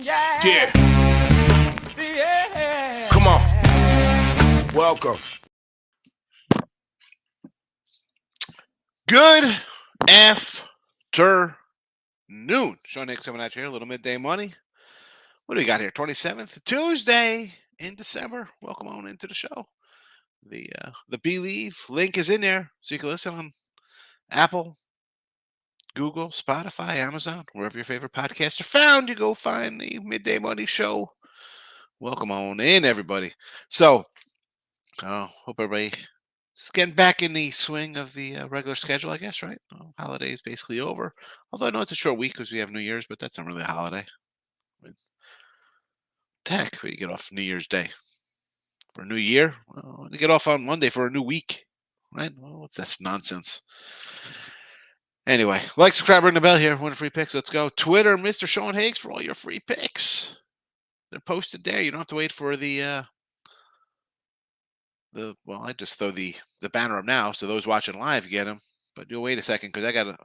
Yeah. Come on. Welcome. Good afternoon. Sean Higgs coming at you here. A little midday money. What do we got here? 27th, Tuesday in December. Welcome on into the show. The Believe link is in there, so you can listen on Apple, Google, Spotify, Amazon, wherever your favorite podcasts are found. You go find the Midday Money Show. Welcome on in, everybody. So, hope everybody is getting back in the swing of the regular schedule, I guess, right? Holidays basically over. Although I know it's a short week because we have New Year's, but that's not really a holiday. Heck, we get off New Year's Day for a new year. Well, you get off on Monday for a new week, right? Well, what's that nonsense? Anyway, like, subscribe, ring the bell here. Win free picks. Let's go. Twitter, Mr. Sean Higgs for all your free picks. They're posted there. You don't have to wait for the well, I just throw the banner up now, so those watching live get them. But you'll wait a second because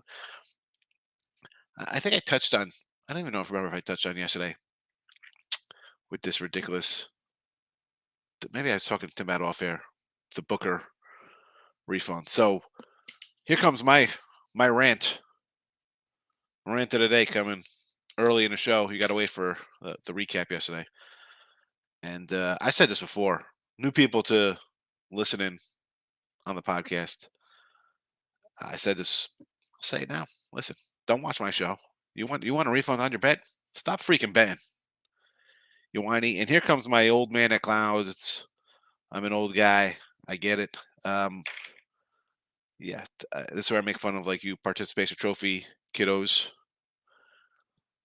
I think I touched on. I don't even know if I touched on yesterday with this ridiculous. Maybe I was talking to Tim about off air, the Booker refund. So here comes my rant. Rant of the day coming early in the show. You got to wait for the recap yesterday. And I said this before. New people to listen in on the podcast. I said this. I'll say it now. Listen, don't watch my show. You want a refund on your bet? Stop freaking betting. You whiny. And here comes my old man at clouds. I'm an old guy. I get it. Yeah, this is where I make fun of like you participation trophy kiddos.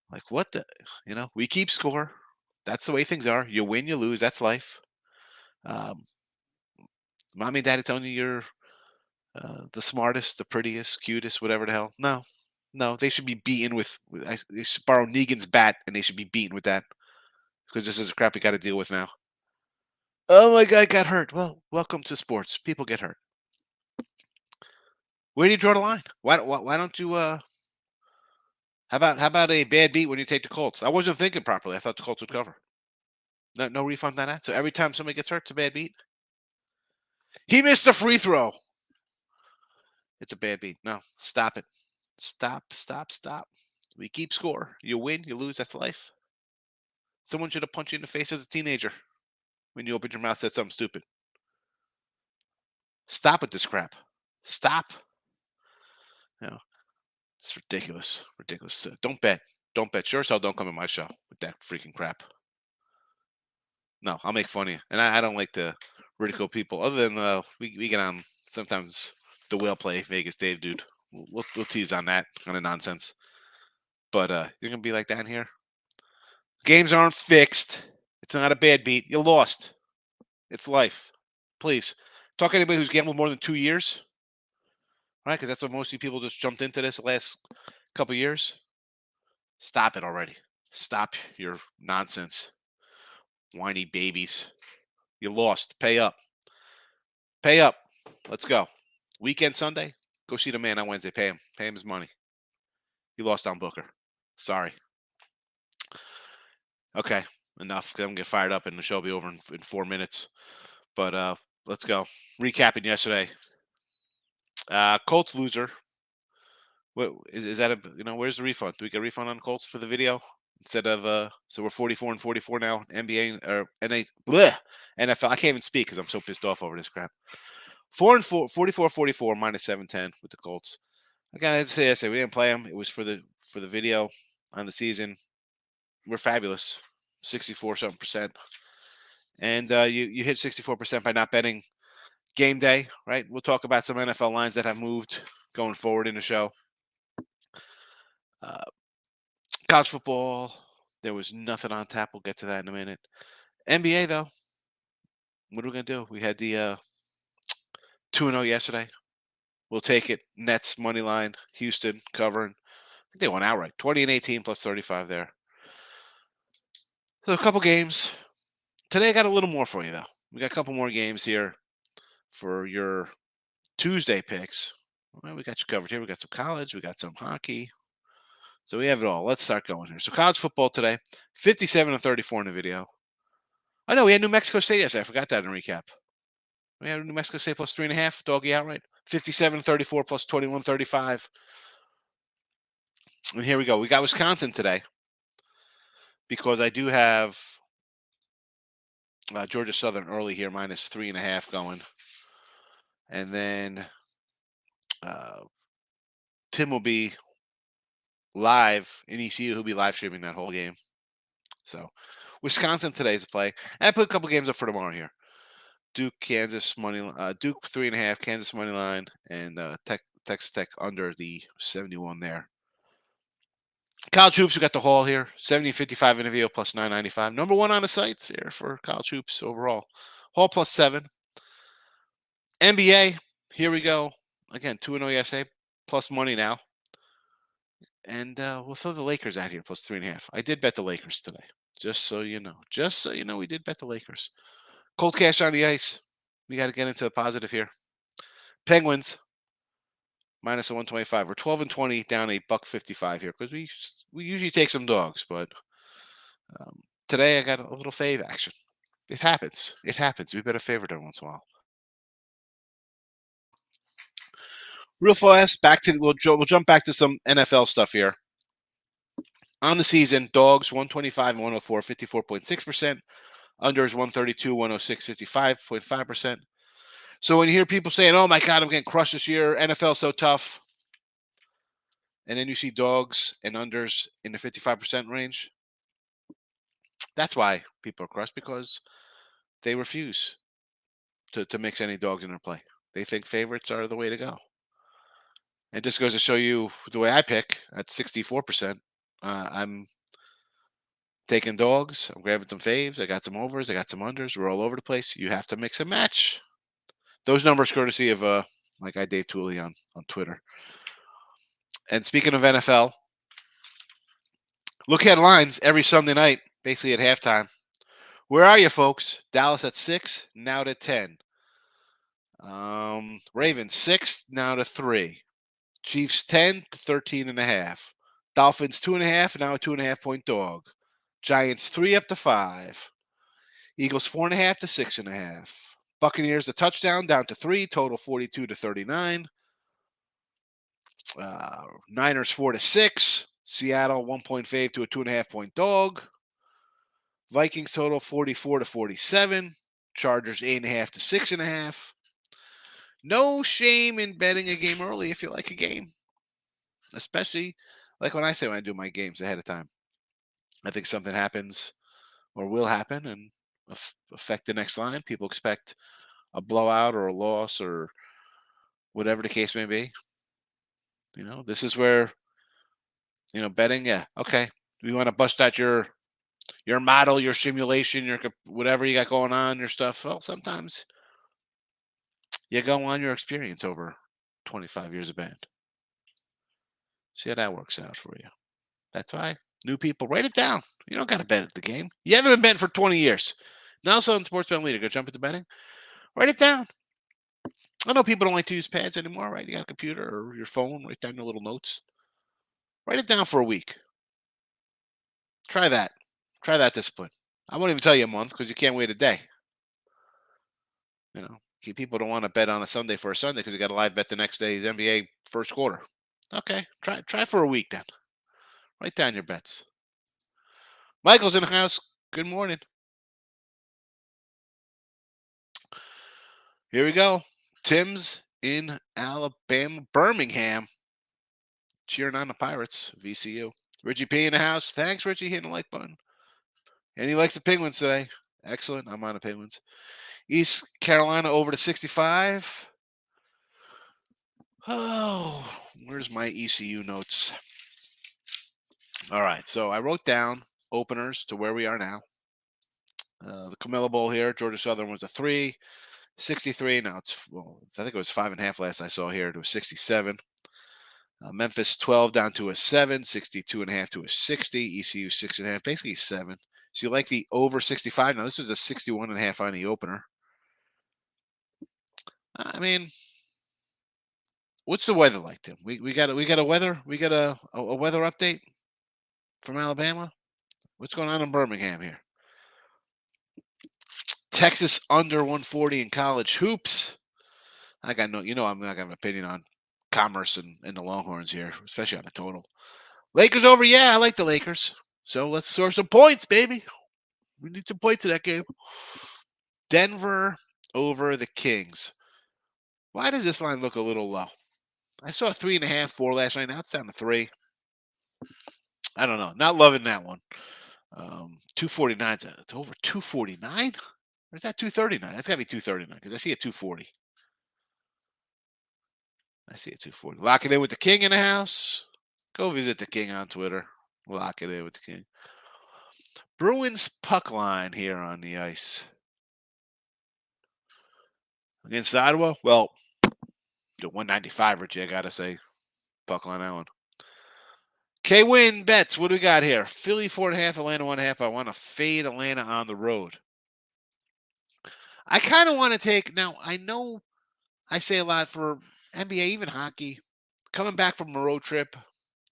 Like what the, we keep score. That's the way things are. You win, you lose. That's life. Mommy and daddy telling you you're the smartest, the prettiest, cutest, whatever the hell. No, they should be beaten with. They should borrow Negan's bat, and they should be beaten with that because this is the crap we got to deal with now. Oh my God, got hurt. Well, welcome to sports. People get hurt. Where do you draw the line? Why don't you? How about a bad beat when you take the Colts? I wasn't thinking properly. I thought the Colts would cover. No refund on that. So every time somebody gets hurt, it's a bad beat. He missed a free throw. It's a bad beat. No, stop it. Stop. We keep score. You win, you lose. That's life. Someone should have punched you in the face as a teenager when you opened your mouth and said something stupid. Stop with this crap. Stop. It's ridiculous. Ridiculous. Don't bet. Don't bet. Sure as hell don't come in my show with that freaking crap. No, I'll make fun of you. And I don't like to ridicule people. Other than we get on sometimes the whale play Vegas Dave, dude. We'll tease on that kind of nonsense. But you're going to be like that in here? Games aren't fixed. It's not a bad beat. You lost. It's life. Please. Talk to anybody who's gambled more than 2 years. Right? Because that's what most of you people just jumped into this the last couple years. Stop it already. Stop your nonsense. Whiny babies. You lost. Pay up. Pay up. Let's go. Weekend Sunday. Go see the man on Wednesday. Pay him. Pay him his money. You lost on Booker. Sorry. Okay. Enough. I'm going to get fired up and the show will be over in 4 minutes. But let's go. Recapping yesterday. Colts loser. What is that? Where's the refund? Do we get a refund on Colts for the video instead of? So we're 44-44 now. NBA or NFL. I can't even speak because I'm so pissed off over this crap. 4-4, 44-44 minus 710 with the Colts. Again, as I say, we didn't play them. It was for the video on the season. We're fabulous, 64% and you hit 64% by not betting game day, right? We'll talk about some NFL lines that have moved going forward in the show. College football, there was nothing on tap. We'll get to that in a minute. NBA, though, what are we going to do? We had the 2-0 yesterday. We'll take it. Nets, money line, Houston covering. I think they won outright. 20-18 plus 35 there. So a couple games. Today I got a little more for you, though. We got a couple more games here for your Tuesday picks. Well, we got you covered here. We got some college. We got some hockey. So we have it all. Let's start going here. So college football today, 57-34 in the video. I know we had New Mexico State yesterday. I forgot that in the recap. We had New Mexico State plus 3.5, doggy outright. 57-34 plus 21-35. And here we go. We got Wisconsin today because I do have Georgia Southern early here, minus 3.5 going. And then Tim will be live in ECU. He'll be live streaming that whole game. So Wisconsin today's play. And I put a couple games up for tomorrow here. Duke, Kansas money. Duke 3.5, Kansas money line, and Texas Tech under the 71 there. College hoops, we got the Hall here, 70-55 in the video plus 995. Number one on the sites here for college hoops overall. Hall plus 7. NBA, here we go. Again, 2-0 USA plus money now. And we'll throw the Lakers out here plus 3.5. I did bet the Lakers today, just so you know. Just so you know, we did bet the Lakers. Cold cash on the ice. We got to get into the positive here. Penguins minus a 125. We're 12-20 down a $1.55 here because we usually take some dogs, but today I got a little fave action. It happens. It happens. We bet a favorite every once in a while. Real fast, we'll jump back to some NFL stuff here. On the season, dogs 125 and 104, 54.6%. Unders 132, 106, 55.5%. So when you hear people saying, "Oh my God, I'm getting crushed this year. NFL's so tough," and then you see dogs and unders in the 55% range, that's why people are crushed, because they refuse to mix any dogs in their play. They think favorites are the way to go. It just goes to show you the way I pick at 64%. I'm taking dogs. I'm grabbing some faves. I got some overs. I got some unders. We're all over the place. You have to mix and match. Those numbers courtesy of my guy Dave Tooley on Twitter. And speaking of NFL, look at lines every Sunday night, basically at halftime. Where are you, folks? Dallas at 6, now to 10. Ravens 6, now to 3. Chiefs 10 to 13.5. Dolphins 2.5, now a 2.5-point dog. Giants 3 up to 5. Eagles 4.5 to 6.5. Buccaneers a touchdown down to 3, total 42 to 39. Niners 4 to 6. Seattle 1-point fave to a 2.5-point dog. Vikings total 44 to 47. Chargers 8.5 to 6.5. No shame in betting a game early if you like a game, especially like when I do my games ahead of time. I think something happens or will happen and affect the next line. People expect a blowout or a loss or whatever the case may be. This is where, betting, yeah, okay. We want to bust out your model, your simulation, your whatever you got going on, your stuff. Well, sometimes you go on your experience over 25 years of band. See how that works out for you. That's why new people, write it down. You don't got to bet at the game. You haven't been betting for 20 years. Now, so in Sports Betting Leader, go jump into betting. Write it down. I know people don't like to use pads anymore, right? You got a computer or your phone, write down your little notes. Write it down for a week. Try that. Try that discipline. I won't even tell you a month because you can't wait a day. People don't want to bet on a Sunday for a Sunday because you got a live bet the next day's NBA first quarter. Okay, try for a week then. Write down your bets. Michael's in the house. Good morning. Here we go. Tim's in Alabama, Birmingham. Cheering on the Pirates, VCU. Richie P in the house. Thanks, Richie, hitting the like button. And he likes the Penguins today. Excellent. I'm on the Penguins. East Carolina over to 65. Oh, where's my ECU notes? All right, so I wrote down openers to where we are now. The Camilla Bowl here, Georgia Southern was a 3, 63. Now I think it was 5.5 last I saw here to a 67. Memphis 12 down to a 7, 62.5 to a 60. ECU 6.5, basically 7. So you like the over 65? Now this was a 61.5 on the opener. I mean, What's the weather like, Tim? We got a weather update from Alabama. What's going on in Birmingham here? Texas under 140 in college hoops. I got no, I'm not gonna have an opinion on Commerce and the Longhorns here, especially on the total. Lakers over, yeah, I like the Lakers. So let's score some points, baby. We need some points in that game. Denver over the Kings. Why does this line look a little low? I saw 3.5, 4 last night. Now it's down to 3. I don't know. Not loving that one. 249. It's over 249? Or is that 239? That's got to be 239 because I see a 240. I see a 240. Lock it in with the King in the house. Go visit the King on Twitter. Lock it in with the King. Bruins puck line here on the ice. Against Ottawa? Well, the 195, Richie, I got to say. Puck line that one. K-Win bets. What do we got here? Philly 4.5, Atlanta 1.5. I want to fade Atlanta on the road. I kind of want to take, now I know I say a lot for NBA, even hockey. Coming back from a road trip,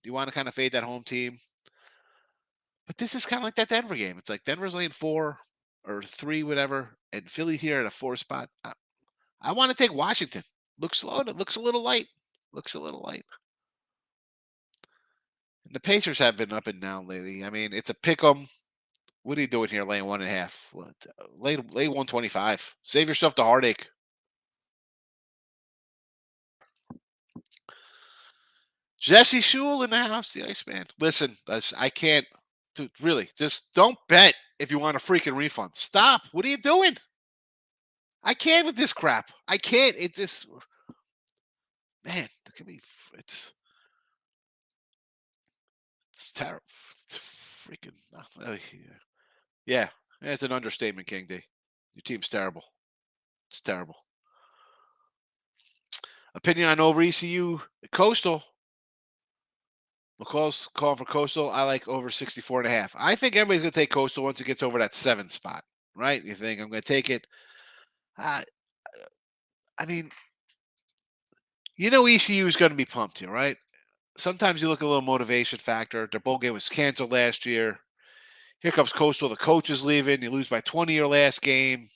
you want to kind of fade that home team. But this is kind of like that Denver game. It's like Denver's laying 4 or 3, whatever, and Philly here at a 4 spot. I want to take Washington. Looks slow. Looks a little light. Looks a little light. And the Pacers have been up and down lately. I mean, it's a pick 'em. What are you doing here, laying 1.5? Lay 125. Save yourself the heartache. Jesse Shule in the house, the Iceman. Listen, I can't. Dude, really, just don't bet if you want a freaking refund. Stop. What are you doing? I can't with this crap. I can't. It's just, man, it can be. It's terrible. It's freaking. Yeah, it's an understatement, King D. Your team's terrible. It's terrible. Opinion on over ECU Coastal. McCall's calling for Coastal. I like over 64.5. I think everybody's going to take Coastal once it gets over that 7 spot, right? You think I'm going to take it? I mean, ECU is going to be pumped here, right? Sometimes you look at a little motivation factor. Their bowl game was canceled last year. Here comes Coastal. The coach is leaving. You lose by 20 your last game,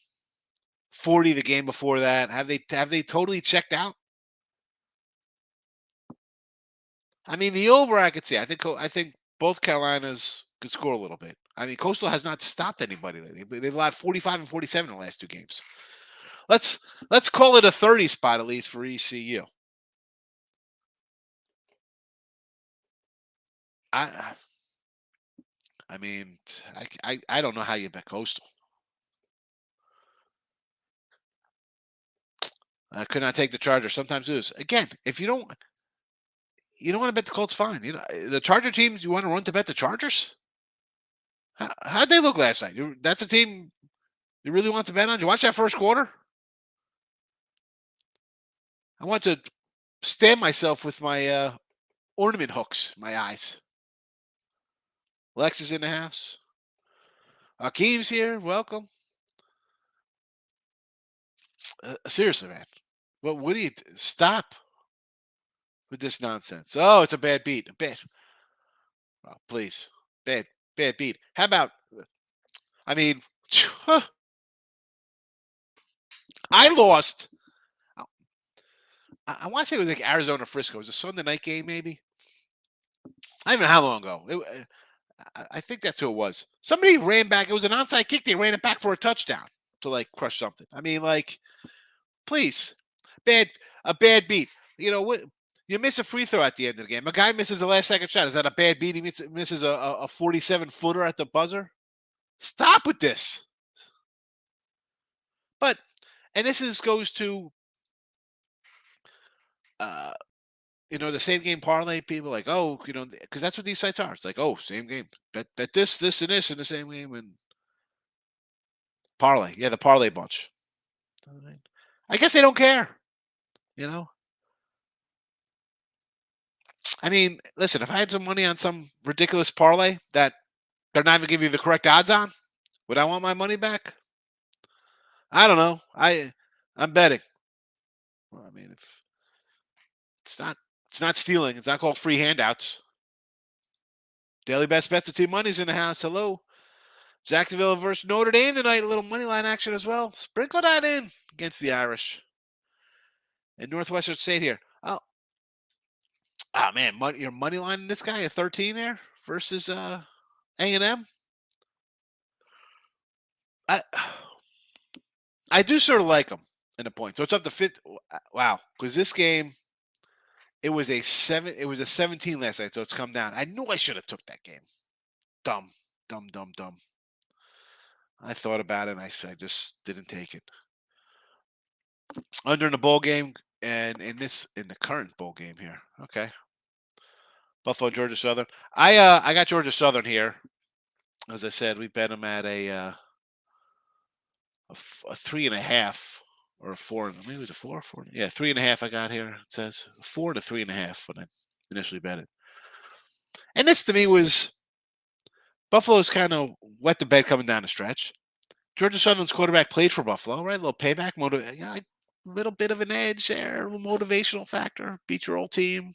40 the game before that. Have they totally checked out? I mean, the over I could see. I think both Carolinas could score a little bit. I mean, Coastal has not stopped anybody lately. They've allowed 45 and 47 in the last 2 games. Let's call it a 30 spot at least for ECU. I I mean, I don't know how you bet Coastal. I could not take the Chargers. Sometimes lose. Again, if you don't want to bet the Colts, fine. The Charger teams, you want to run to bet the Chargers? How'd they look last night? That's a team you really want to bet on? Did you watch that first quarter? I want to stab myself with my ornament hooks, my eyes. Lex is in the house. Akeem's here. Welcome. Seriously, man. What do you stop with this nonsense? Oh, it's a bad beat. A bad. Oh, please. Bad beat. How about, I mean, I lost. I want to say it was like Arizona Frisco. It was a Sunday night game, maybe. I don't know how long ago. I think that's who it was. Somebody ran back. It was an onside kick. They ran it back for a touchdown to like crush something. I mean, like, please, a bad beat. You know what? You miss a free throw at the end of the game. A guy misses a last second shot. Is that a bad beat? He misses a 47 footer at the buzzer. Stop with this. But and goes to the same game parlay people like, oh, because that's what these sites are. It's like, oh, same game. Bet this, and this in the same game and parlay. Yeah, the parlay bunch. I guess they don't care. I mean, listen, if I had some money on some ridiculous parlay that they're not even giving you the correct odds on, would I want my money back? I don't know. I'm betting. Well, I mean, It's not stealing. It's not called free handouts. Daily best bets with team money's in the house. Hello. Jacksonville versus Notre Dame tonight. A little money line action as well. Sprinkle that in against the Irish. And Northwestern State here. Oh man, your money line in this guy at 13 there versus A&M. I do sort of like them in the point. So it's up to 50. Wow, because this game, it was a 17 last night, so it's come down. I knew I should have took that game. Dumb. I thought about it, and I just didn't take it. Under in the bowl game, and in the current bowl game here. Okay. Buffalo, Georgia Southern. I got Georgia Southern here. As I said, we bet them at a 3.5 or a 4. Maybe it was a 4. Yeah, 3.5. I got here. It says 4 to 3.5 when I initially bet it. And this to me was Buffalo's kind of wet the bed coming down the stretch. Georgia Southern's quarterback played for Buffalo, right? A little payback, a little bit of an edge there, a little motivational factor. Beat your old team.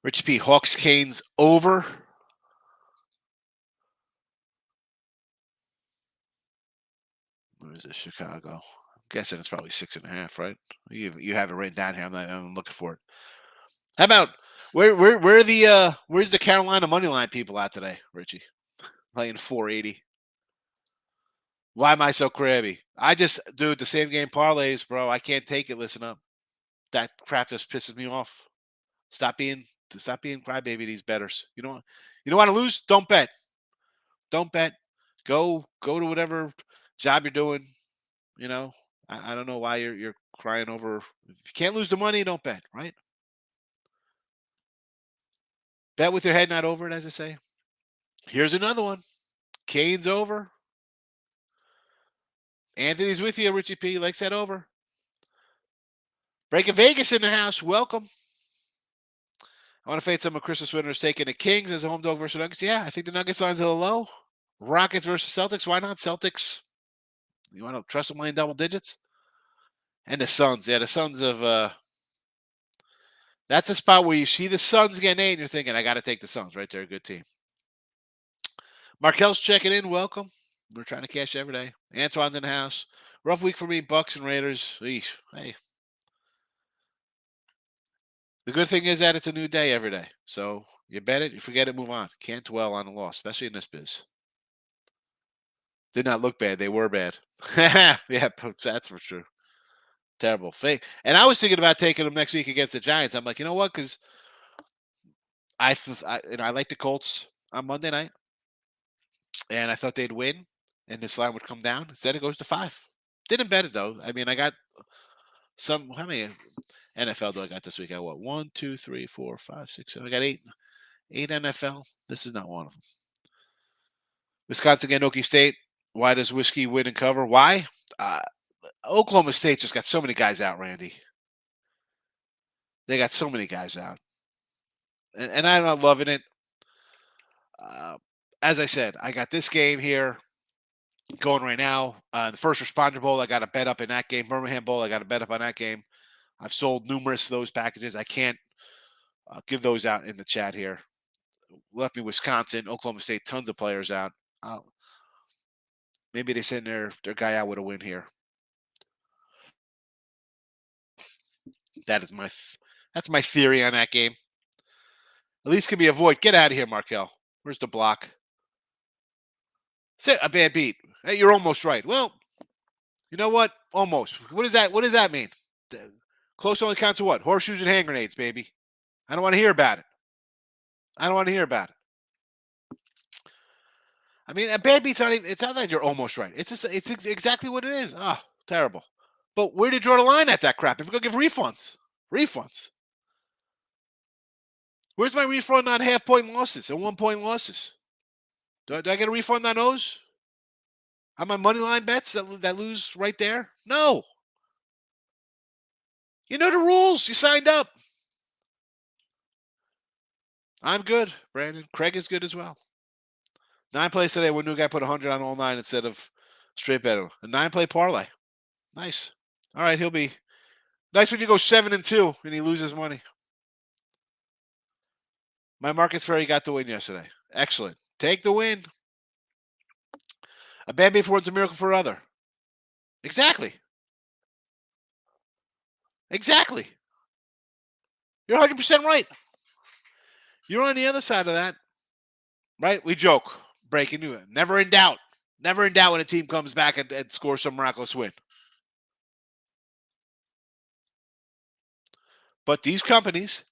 Rich P. Hawks Canes over. Where is this? Chicago. I'm guessing it's probably 6.5, right? You have it written down here. I'm looking for it. How about where's the Carolina money line people at today, Richie? Playing 480. Why am I so crabby? Dude, the same game parlays, bro. I can't take it. Listen up. That crap just pisses me off. Stop being crybaby, these betters. You don't want to lose? Don't bet. Don't bet. Go to whatever job you're doing. I don't know why you're crying over. If you can't lose the money, don't bet, right? Bet with your head not over it, as I say. Here's another one. Canes over. Anthony's with you, Richie P. Likes that over. Breaking Vegas in the house. Welcome. I want to fade some of Christmas winners taking the Kings as a home dog versus Nuggets. Yeah, I think the Nuggets line's a little low. Rockets versus Celtics. Why not Celtics? You want to trust them laying double digits? And the Suns. Yeah, the Suns of that's a spot where you see the Suns getting 8 and you're thinking, I got to take the Suns, right? They're a good team. Markel's checking in. Welcome. We're trying to cash every day. Antoine's in the house. Rough week for me. Bucks and Raiders. Eesh. Hey. The good thing is that it's a new day every day. So you bet it, you forget it, move on. Can't dwell on a loss, especially in this biz. Did not look bad. They were bad. Yeah, that's for sure. Terrible. And I was thinking about taking them next week against the Giants. I'm like, you know what? Because I like the Colts on Monday night, and I thought they'd win, and this line would come down. Instead, it goes to 5. Didn't bet it though. I mean, I got how many NFL do I got this week? I got what? 1, 2, 3, 4, 5, 6, 7. I got 8 NFL. This is not one of them. Wisconsin against Okie State. Why does Whiskey win and cover? Why? Oklahoma State just got so many guys out, Randy. They got so many guys out. And I'm not loving it. As I said, I got this game here going right now. The First Responder Bowl, I got a bet up in that game. Birmingham Bowl, I got a bet up on that game. I've sold numerous of those packages. I can't give those out in the chat here. Left me Wisconsin, Oklahoma State, tons of players out. Maybe they send their guy out with a win here. That's my theory on that game. At least can be avoid. Get out of here, Markel. Where's the block? A bad beat. Hey, you're almost right. Well, you know what? Almost. What does that mean? Close only counts to what? Horseshoes and hand grenades, baby. I don't want to hear about it. I mean, a bad beat's not even. It's not that you're almost right. It's exactly what it is. Ah, terrible. But where did you draw the line at that crap? If we're gonna give refunds. Where's my refund on half-point losses and 1-point losses? Do I get a refund on those? On my money line bets that lose right there? No. You know the rules. You signed up. I'm good, Brandon. Craig is good as well. 9 plays today. One new guy put 100 on all 9 instead of straight bet. A 9-play parlay. Nice. All right, he'll be nice when you go 7-2 and he loses money. My market's fair. He got the win yesterday. Excellent. Take the win. A bad day for one's a miracle for other. Exactly. Exactly. You're 100% right. You're on the other side of that, right? We joke. Breaking news. Never in doubt. Never in doubt when a team comes back and scores some miraculous win. But these companies,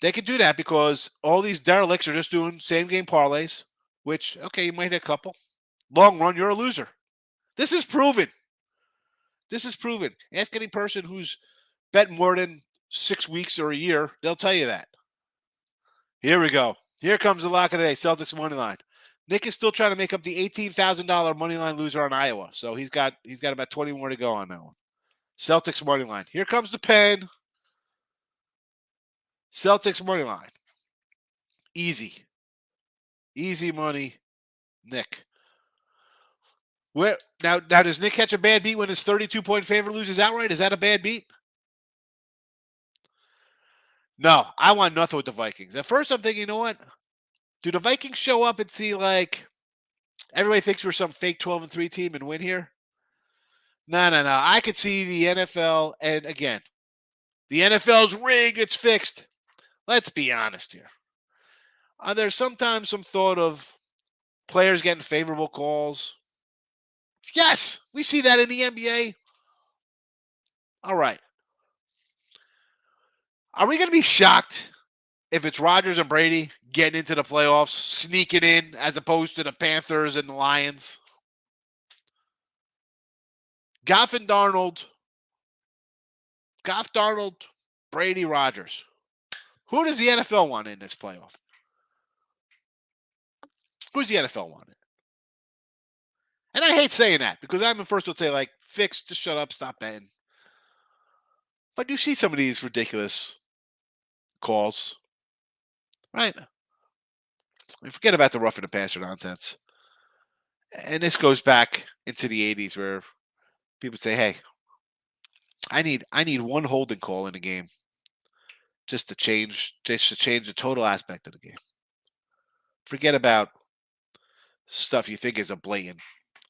they can do that because all these derelicts are just doing same game parlays, which, okay, you might hit a couple. Long run, you're a loser. This is proven. This is proven. Ask any person who's bet more than 6 weeks or a year, they'll tell you that. Here we go. Here comes the lock of the day, Celtics money line. Nick is still trying to make up the $18,000 money line loser on Iowa, so he's got about 20 more to go on that one. Celtics money line. Here comes the pen. Celtics money line. Easy. Easy money, Nick. Where now does Nick catch a bad beat when his 32-point favorite loses outright? Is that a bad beat? No, I want nothing with the Vikings. At first I'm thinking, you know what? Do the Vikings show up and see like everybody thinks we're some fake 12-3 team and win here? No. I could see the NFL, and again, the NFL's rigged, it's fixed. Let's be honest here. There's sometimes some thought of players getting favorable calls. Yes, we see that in the NBA. All right. Are we going to be shocked if it's Rodgers and Brady getting into the playoffs, sneaking in, as opposed to the Panthers and the Lions? Goff, Brady, Rodgers. Who does the NFL want in this playoff? Who's the NFL want in? And I hate saying that because I'm the first to say, like, fix, just shut up, stop betting. But you see some of these ridiculous calls, right? Forget about the rough and the passer nonsense. And this goes back into the 80s where people say, hey, I need one holding call in the game just to change the total aspect of the game. Forget about stuff you think is a blatant,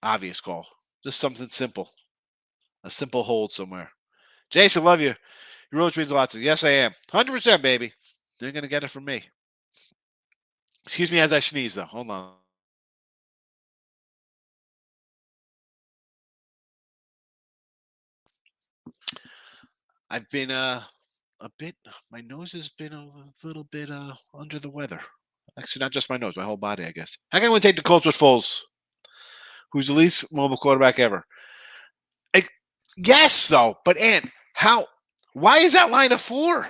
obvious call. Just something simple. A simple hold somewhere. Jason, love you. Your roach means a lot to you. Yes, I am. 100%, baby. They're going to get it from me. Excuse me as I sneeze, though. Hold on. I've been a bit, my nose has been a little bit under the weather. Actually, not just my nose, my whole body, I guess. How can we take the Colts with Foles, who's the least mobile quarterback ever? Yes, though. But, how? Why is that line a 4?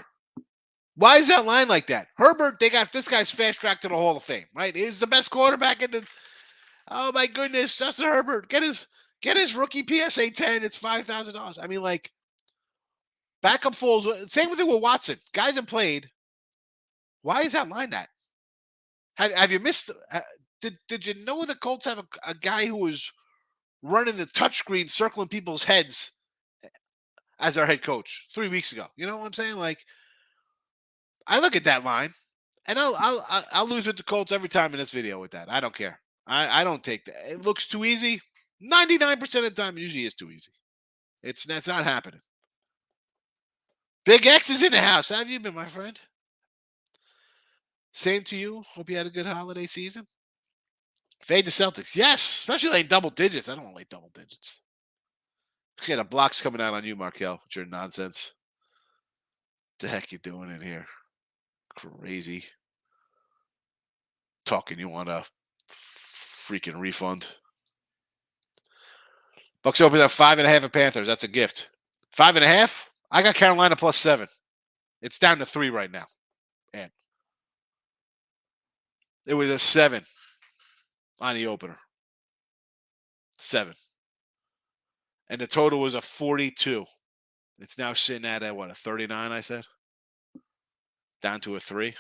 Why is that line like that? Herbert, they got this guy's fast track to the Hall of Fame, right? He's the best quarterback in the. Oh my goodness, Justin Herbert, get his rookie PSA 10. It's $5,000. I mean, like, backup Foles. Same thing with Watson. Guys have played. Why is that line that? Have you missed? Did you know the Colts have a guy who was running the touchscreen, circling people's heads as their head coach 3 weeks ago? You know what I'm saying? Like, I look at that line, and I'll lose with the Colts every time in this video with that. I don't care. I don't take that. It looks too easy. 99% of the time, it usually is too easy. That's not happening. Big X is in the house. How have you been, my friend? Same to you. Hope you had a good holiday season. Fade the Celtics. Yes, especially like double digits. I don't want like double digits. Yeah, the block's coming out on you, Markel, with your nonsense. What the heck you doing in here? Crazy. Talking you want a freaking refund. Bucks open up 5.5 at Panthers. That's a gift. 5.5? I got Carolina +7. It's down to 3 right now. And it was a 7 on the opener. 7. And the total was a 42. It's now sitting at what, a 39, I said? Down to a 3.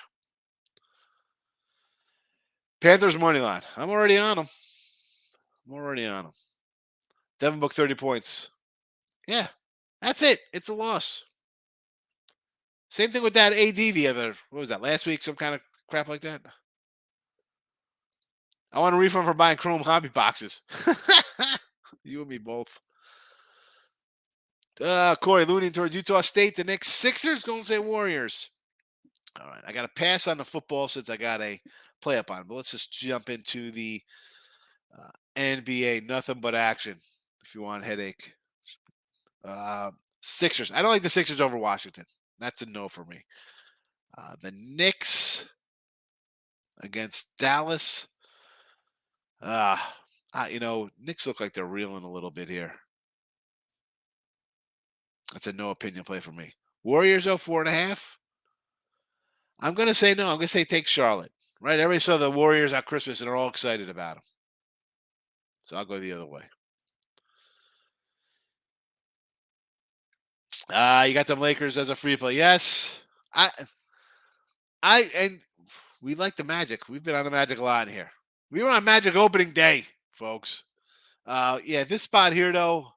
Panthers money line. I'm already on them. Devin booked 30 points. Yeah. That's it. It's a loss. Same thing with that AD the other. What was that last week? Some kind of crap like that. I want a refund for buying Chrome hobby boxes. You and me both. Corey leaning towards Utah State. The next Sixers, Golden State Warriors. All right, I got to pass on the football since I got a play up on. But let's just jump into the NBA. Nothing but action. If you want a headache, uh, Sixers. I don't like the Sixers over Washington. That's a no for me. The Knicks against Dallas. Knicks look like they're reeling a little bit here. That's a no opinion play for me. Warriors, though, 4.5. I'm going to say no. I'm going to say take Charlotte. Right? Everybody saw the Warriors at Christmas and they're all excited about them. So I'll go the other way. You got them Lakers as a free play. Yes. And we like the Magic. We've been on the Magic a lot here. We were on Magic opening day, folks. This spot here, though,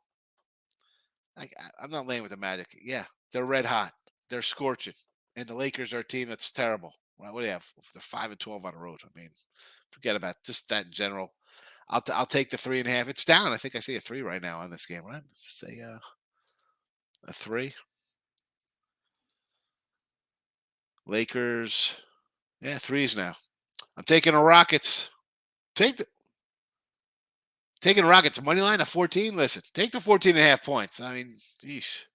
I'm not laying with the Magic. Yeah, they're red hot. They're scorching. And the Lakers are a team that's terrible. Well, what do you have? They're 5-12 on the road. I mean, forget about just that in general. I'll take the 3.5. It's down. I think I see a 3 right now on this game, right? Let's just say a 3. Lakers, 3s now. I'm taking the Rockets. Taking the Rockets money line at 14. Listen, take the 14.5 points. I mean, geez.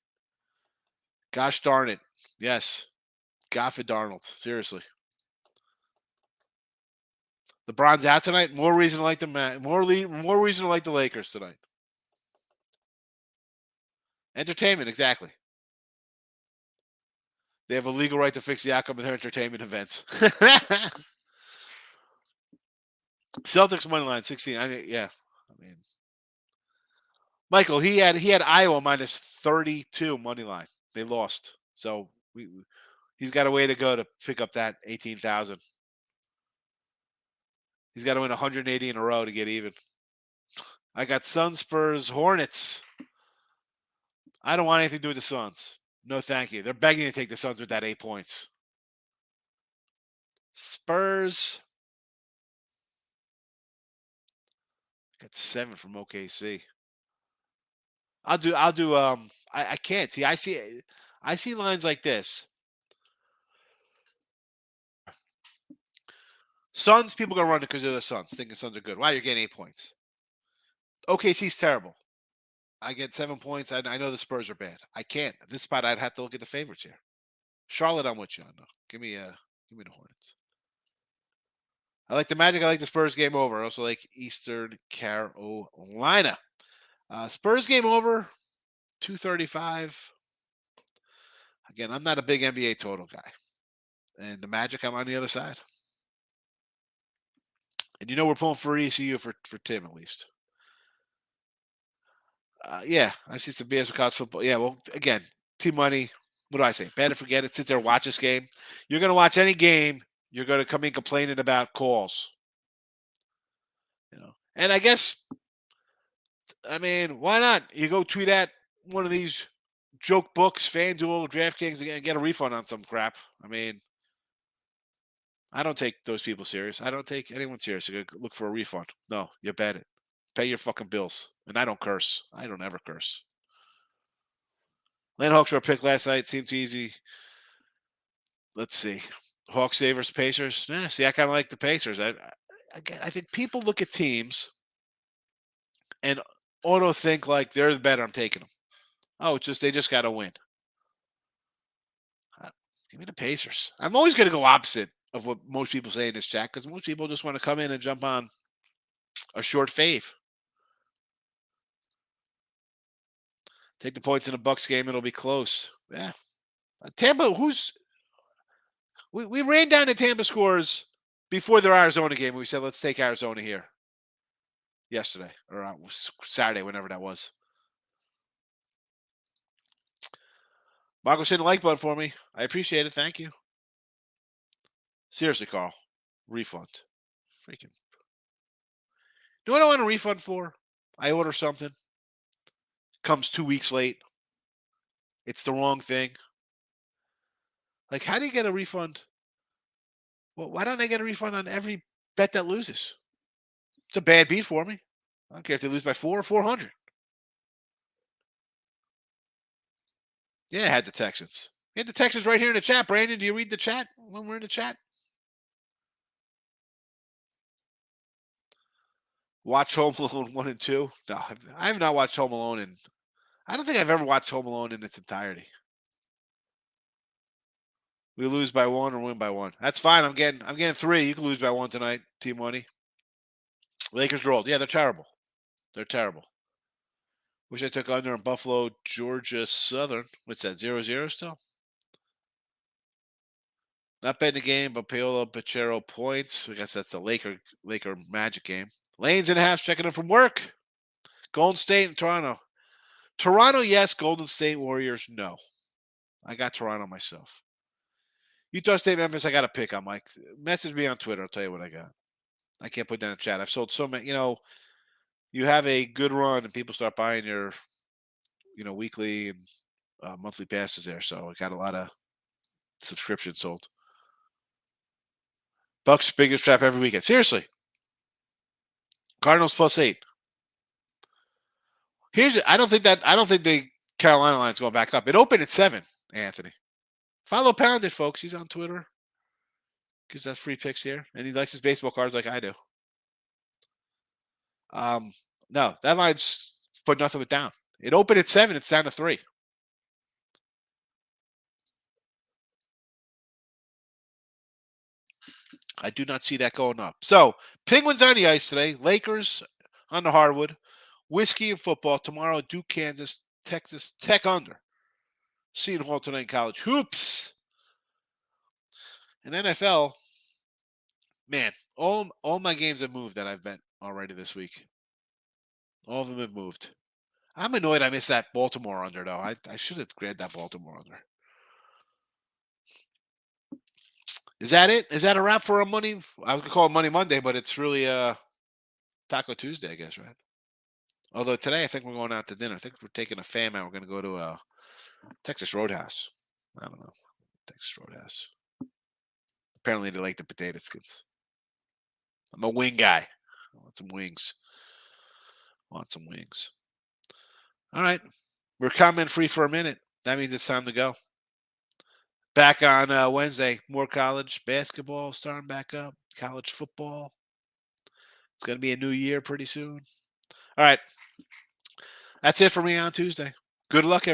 Gosh darn it. Yes. Goffin Darnold. Seriously. LeBron's out tonight. More reason to like more reason to like the Lakers tonight. Entertainment, exactly. They have a legal right to fix the outcome of their entertainment events. Celtics money line 16. I mean, Michael, he had Iowa minus 32 money line. They lost, so he's got a way to go to pick up that 18,000. He's got to win 180 in a row to get even. I got Suns, Spurs, Hornets. I don't want anything to do with the Suns. No, thank you. They're begging to take the Suns with that 8 points. Spurs. Got 7 from OKC. I can't see. I see lines like this. Suns, people gonna run it because they're the Suns, thinking Suns are good. Wow, you're getting 8 points. OKC's terrible. I get 7 points. I know the Spurs are bad. I can't. At this spot, I'd have to look at the favorites here. Charlotte, I'm with you on. Give me the Hornets. I like the Magic. I like the Spurs game over. I also like Eastern Carolina. Spurs game over, 235. Again, I'm not a big NBA total guy. And the Magic, I'm on the other side. And we're pulling for ECU for Tim at least. I see some BS with college football. Yeah, well, again, team money. What do I say? Bet it, forget it. Sit there, watch this game. You're going to watch any game. You're going to come in complaining about calls. And I guess, I mean, why not? You go tweet at one of these joke books, FanDuel, DraftKings, and get a refund on some crap. I mean, I don't take those people serious. I don't take anyone serious. You look for a refund. No, you bet it. Pay your fucking bills. And I don't curse. I don't ever curse. Atlanta Hawks were a pick last night. Seemed easy. Let's see. Hawks versus Pacers. See, I kind of like the Pacers. I think people look at teams and auto think like they're the better. I'm taking them. Oh, they just got to win. Give me the Pacers. I'm always going to go opposite of what most people say in this chat because most people just want to come in and jump on a short fave. Take the points in a Bucks game. It'll be close. Yeah. Tampa, we ran down the Tampa scores before their Arizona game. We said, let's take Arizona here yesterday or Saturday, whenever that was. Marco's hitting the like button for me. I appreciate it. Thank you. Seriously, Carl. Refund. Freaking. You know what I want a refund for? I order something. Comes 2 weeks late. It's the wrong thing. Like, how do you get a refund? Well, why don't I get a refund on every bet that loses? It's a bad beat for me. I don't care if they lose by 400. Yeah, I had the Texans. We had the Texans right here in the chat. Brandon, do you read the chat when we're in the chat? Watch Home Alone 1 and 2. No, I have not watched Home Alone in. I don't think I've ever watched Home Alone in its entirety. We lose by 1 or win by 1. That's fine. I'm getting 3. You can lose by 1 tonight. Team money. Lakers rolled. Yeah, they're terrible. They're terrible. Wish I took under in Buffalo, Georgia Southern. What's that? 0-0 still? Not betting the game, but Paolo Pachero points. I guess that's the Laker Magic game. Lanes in half checking in from work. Golden State and Toronto. Toronto, yes. Golden State Warriors, no. I got Toronto myself. Utah State, Memphis, I got a pick on Mike. Message me on Twitter. I'll tell you what I got. I can't put that in the chat. I've sold so many. You have a good run and people start buying your, weekly and monthly passes there. So I got a lot of subscriptions sold. Bucks biggest trap every weekend. Seriously. Cardinals +8. I don't think the Carolina line's going back up. It opened at 7, Anthony. Follow Pounded, folks. He's on Twitter. Gives us free picks here. And he likes his baseball cards like I do. No, that line's put nothing but down. It opened at 7. It's down to 3. I do not see that going up. So, Penguins on the ice today. Lakers on the hardwood. Whiskey and football. Tomorrow, Duke, Kansas, Texas Tech under. Seton Hall tonight in college. Hoops. And NFL, man, all my games have moved that I've bet already this week. All of them have moved. I'm annoyed I missed that Baltimore under, though. I should have grabbed that Baltimore under. Is that it? Is that a wrap for a money? I was going to call it Money Monday, but it's really Taco Tuesday, I guess, right? Although today I think we're going out to dinner. I think we're taking a fam out. We're going to go to Texas Roadhouse. I don't know. Texas Roadhouse. Apparently they like the potato skins. I'm a wing guy. I want some wings. All right. We're comment free for a minute. That means it's time to go. Back on Wednesday, more college basketball starting back up. College football. It's going to be a new year pretty soon. All right. That's it for me on Tuesday. Good luck, everyone.